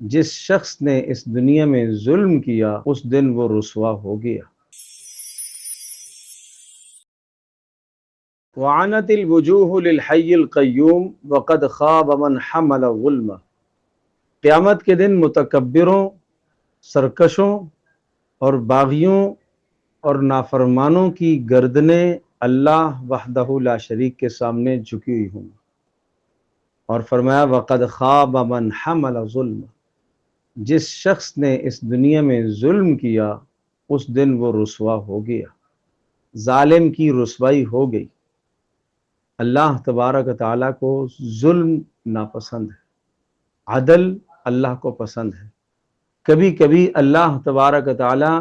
جس شخص نے اس دنیا میں ظلم کیا اس دن وہ رسوا ہو گیا۔ وعنت الوجوہ للحی القیوم وقد خواب من حمل ظلم۔ قیامت کے دن متکبروں، سرکشوں اور باغیوں اور نافرمانوں کی گردنیں اللہ وحدہ لا شریک کے سامنے جھکی ہوئی ہوں۔ اور فرمایا وقد خواب من حمل ظلم، جس شخص نے اس دنیا میں ظلم کیا اس دن وہ رسوا ہو گیا، ظالم کی رسوائی ہو گئی۔ اللہ تبارک و تعالیٰ کو ظلم ناپسند ہے، عدل اللہ کو پسند ہے۔ کبھی کبھی اللہ تبارک و تعالیٰ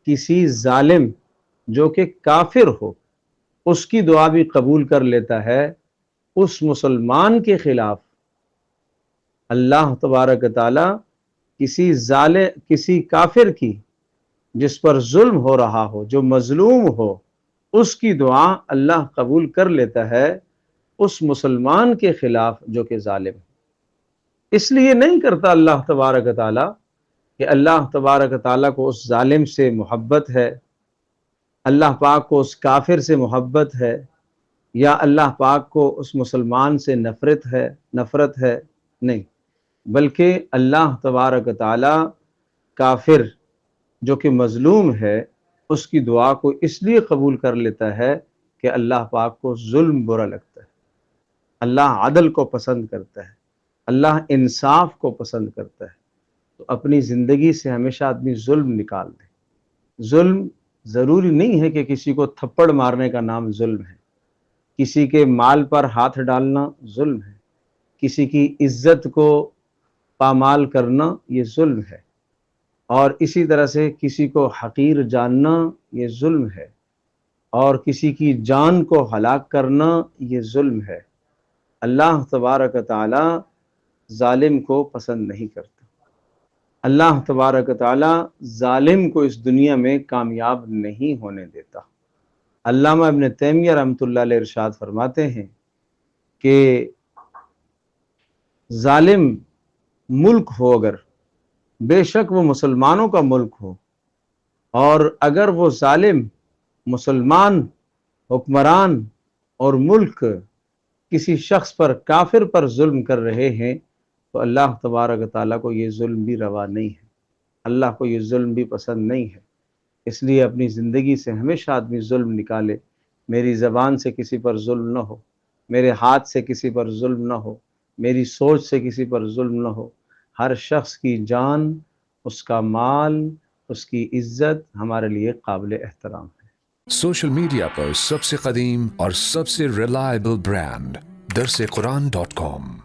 کسی ظالم جو کہ کافر ہو اس کی دعا بھی قبول کر لیتا ہے۔ اس مسلمان کے خلاف اللہ تبارک و تعالیٰ کسی کافر کی جس پر ظلم ہو رہا ہو، جو مظلوم ہو، اس کی دعا اللہ قبول کر لیتا ہے اس مسلمان کے خلاف جو کہ ظالم ہے۔ اس لیے نہیں کرتا اللہ تبارک و تعالیٰ کہ اللہ تبارک و تعالیٰ کو اس ظالم سے محبت ہے، اللہ پاک کو اس کافر سے محبت ہے، یا اللہ پاک کو اس مسلمان سے نفرت ہے، نہیں، بلکہ اللہ تبارک و تعالیٰ کافر جو کہ مظلوم ہے اس کی دعا کو اس لیے قبول کر لیتا ہے کہ اللہ پاک کو ظلم برا لگتا ہے، اللہ عدل کو پسند کرتا ہے، اللہ انصاف کو پسند کرتا ہے۔ تو اپنی زندگی سے ہمیشہ آدمی ظلم نکال دے۔ ظلم ضروری نہیں ہے کہ کسی کو تھپڑ مارنے کا نام ظلم ہے، کسی کے مال پر ہاتھ ڈالنا ظلم ہے، کسی کی عزت کو پامال کرنا یہ ظلم ہے، اور اسی طرح سے کسی کو حقیر جاننا یہ ظلم ہے، اور کسی کی جان کو ہلاک کرنا یہ ظلم ہے۔ اللہ تبارک و تعالی ظالم کو پسند نہیں کرتا۔ اللہ تبارک و تعالی ظالم کو اس دنیا میں کامیاب نہیں ہونے دیتا۔ علامہ ابن تیمیہ رحمۃ اللہ علیہ ارشاد فرماتے ہیں کہ ظالم ملک ہو اگر، بے شک وہ مسلمانوں کا ملک ہو، اور اگر وہ ظالم مسلمان حکمران اور ملک کسی شخص پر، کافر پر ظلم کر رہے ہیں تو اللہ تبارک و تعالیٰ کو یہ ظلم بھی روا نہیں ہے، اللہ کو یہ ظلم بھی پسند نہیں ہے۔ اس لیے اپنی زندگی سے ہمیشہ آدمی ظلم نکالے۔ میری زبان سے کسی پر ظلم نہ ہو، میرے ہاتھ سے کسی پر ظلم نہ ہو، میری سوچ سے کسی پر ظلم نہ ہو۔ ہر شخص کی جان، اس کا مال، اس کی عزت ہمارے لیے قابل احترام ہے۔ سوشل میڈیا پر سب سے قدیم اور سب سے ریلائبل برانڈ درس قرآن.com